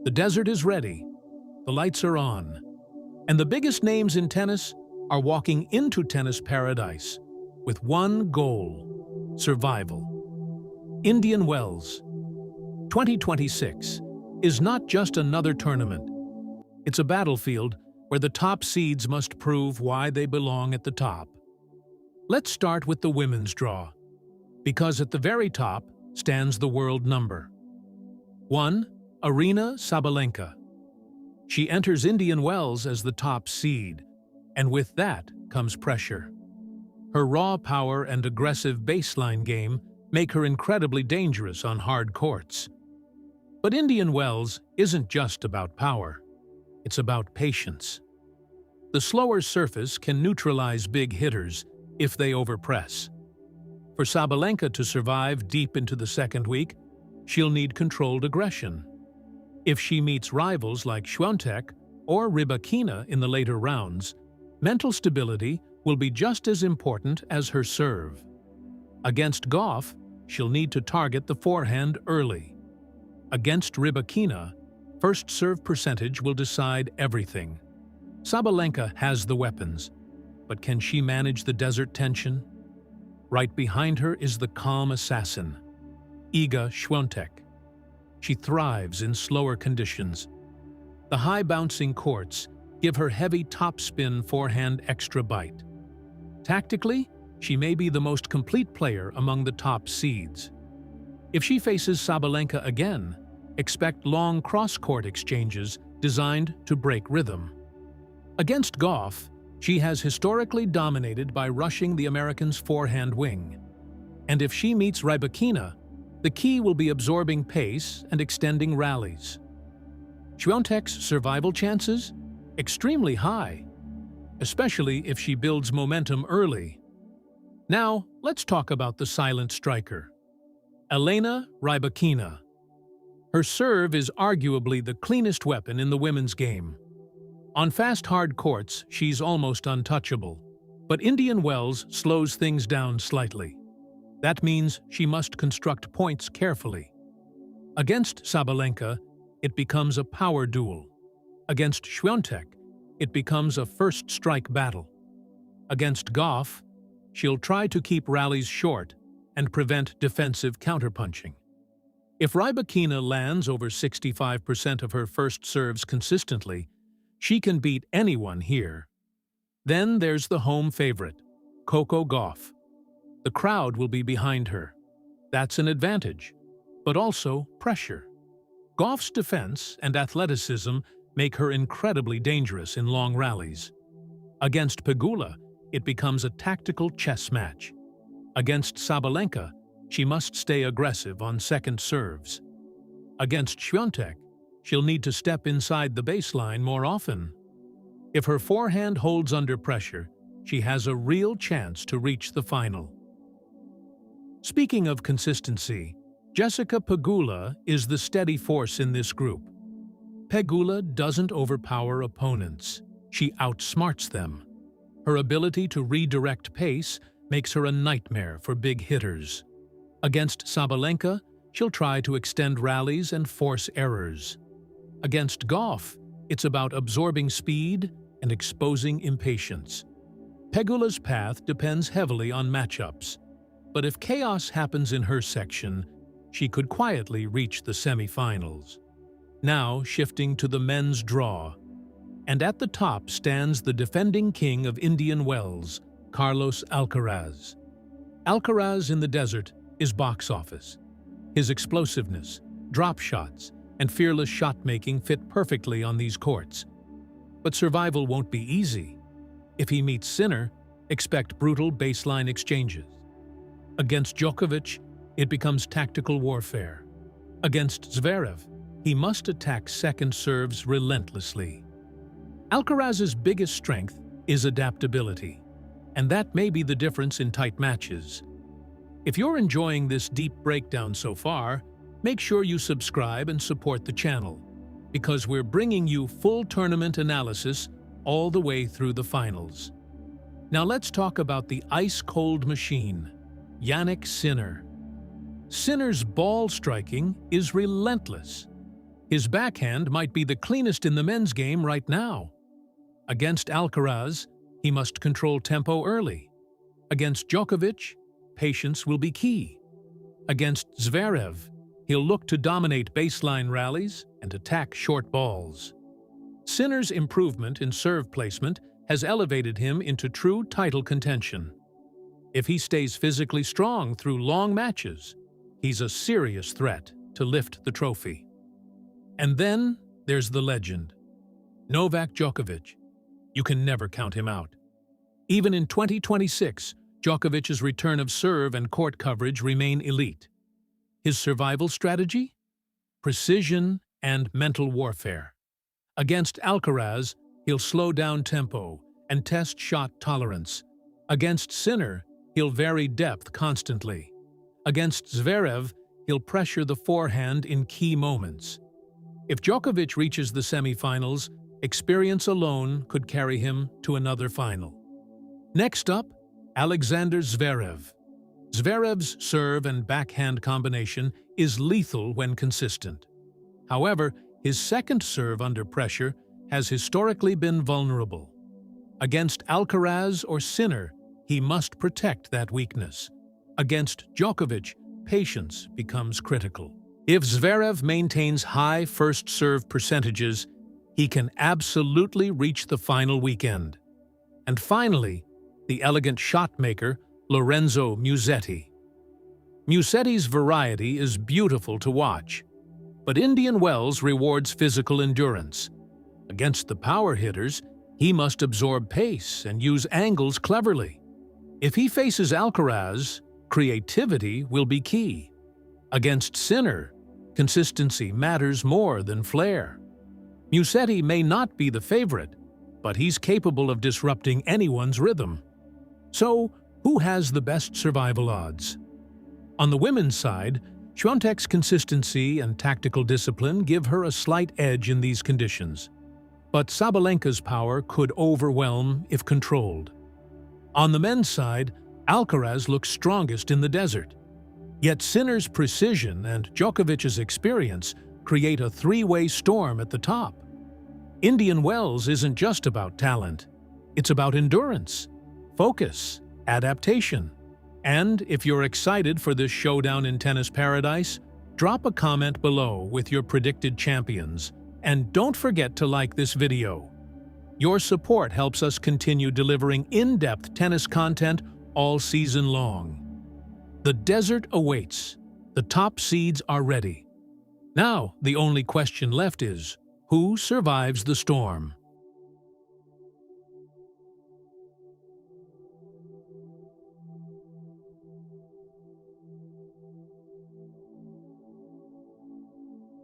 The desert is ready, the lights are on, and the biggest names in tennis are walking into tennis paradise with one goal: survival. Indian Wells 2026 is not just another tournament. It's a battlefield where the top seeds must prove why they belong at the top. Let's start with the women's draw, because at the very top stands the world number 1, Aryna Sabalenka. She enters Indian Wells as the top seed, and with that comes pressure. Her raw power and aggressive baseline game make her incredibly dangerous on hard courts. But Indian Wells isn't just about power. It's about patience. The slower surface can neutralize big hitters if they overpress. For Sabalenka to survive deep into the second week, she'll need controlled aggression. If she meets rivals like Świątek or Rybakina in the later rounds, mental stability will be just as important as her serve. Against Gauff, she'll need to target the forehand early. Against Rybakina, first serve percentage will decide everything. Sabalenka has the weapons, but can she manage the desert tension? Right behind her is the calm assassin, Iga Świątek. She thrives in slower conditions. The high-bouncing courts give her heavy topspin forehand extra bite. Tactically, she may be the most complete player among the top seeds. If she faces Sabalenka again, expect long cross-court exchanges designed to break rhythm. Against Gauff, she has historically dominated by rushing the American's forehand wing. And if she meets Rybakina, the key will be absorbing pace and extending rallies. Świątek's survival chances? Extremely high, especially if she builds momentum early. Now, let's talk about the silent striker, Elena Rybakina. Her serve is arguably the cleanest weapon in the women's game. On fast, hard courts, she's almost untouchable. But Indian Wells slows things down slightly. That means she must construct points carefully. Against Sabalenka, it becomes a power duel. Against Świątek, it becomes a first-strike battle. Against Gauff, she'll try to keep rallies short and prevent defensive counterpunching. If Rybakina lands over 65% of her first serves consistently, she can beat anyone here. Then there's the home favorite, Coco Gauff. The crowd will be behind her. That's an advantage, but also pressure. Gauff's defense and athleticism make her incredibly dangerous in long rallies. Against Pegula, it becomes a tactical chess match. Against Sabalenka, she must stay aggressive on second serves. Against Świątek, she'll need to step inside the baseline more often. If her forehand holds under pressure, she has a real chance to reach the final. Speaking of consistency, Jessica Pegula is the steady force in this group. Pegula doesn't overpower opponents. She outsmarts them. Her ability to redirect pace makes her a nightmare for big hitters. Against Sabalenka, she'll try to extend rallies and force errors. Against Gauff, it's about absorbing speed and exposing impatience. Pegula's path depends heavily on matchups, but if chaos happens in her section, she could quietly reach the semifinals. Now shifting to the men's draw, and at the top stands the defending king of Indian Wells, Carlos Alcaraz. Alcaraz in the desert is box office. His explosiveness, drop shots, and fearless shot-making fit perfectly on these courts. But survival won't be easy. If he meets Sinner, expect brutal baseline exchanges. Against Djokovic, it becomes tactical warfare. Against Zverev, he must attack second serves relentlessly. Alcaraz's biggest strength is adaptability, and that may be the difference in tight matches. If you're enjoying this deep breakdown so far, make sure you subscribe and support the channel, because we're bringing you full tournament analysis all the way through the finals. Now let's talk about the ice-cold machine, Jannik Sinner. Sinner's ball striking is relentless. His backhand might be the cleanest in the men's game right now. Against Alcaraz, he must control tempo early. Against Djokovic, patience will be key. Against Zverev, he'll look to dominate baseline rallies and attack short balls. Sinner's improvement in serve placement has elevated him into true title contention. If he stays physically strong through long matches, he's a serious threat to lift the trophy. And then there's the legend, Novak Djokovic. You can never count him out. Even in 2026, Djokovic's return of serve and court coverage remain elite. His survival strategy? Precision and mental warfare. Against Alcaraz, he'll slow down tempo and test shot tolerance. Against Sinner, he'll vary depth constantly. Against Zverev, he'll pressure the forehand in key moments. If Djokovic reaches the semifinals, experience alone could carry him to another final. Next up, Alexander Zverev. Zverev's serve and backhand combination is lethal when consistent. However, his second serve under pressure has historically been vulnerable. Against Alcaraz or Sinner, he must protect that weakness. Against Djokovic, patience becomes critical. If Zverev maintains high first serve percentages, he can absolutely reach the final weekend. And finally, the elegant shot maker, Lorenzo Musetti. Musetti's variety is beautiful to watch, but Indian Wells rewards physical endurance. Against the power hitters, he must absorb pace and use angles cleverly. If he faces Alcaraz, creativity will be key. Against Sinner, consistency matters more than flair. Musetti may not be the favorite, but he's capable of disrupting anyone's rhythm. So, who has the best survival odds? On the women's side, Świątek's consistency and tactical discipline give her a slight edge in these conditions. But Sabalenka's power could overwhelm if controlled. On the men's side, Alcaraz looks strongest in the desert. Yet Sinner's precision and Djokovic's experience create a three-way storm at the top. Indian Wells isn't just about talent. It's about endurance, focus, adaptation. And if you're excited for this showdown in tennis paradise, drop a comment below with your predicted champions. And don't forget to like this video. Your support helps us continue delivering in-depth tennis content all season long. The desert awaits. The top seeds are ready. Now, the only question left is, who survives the storm?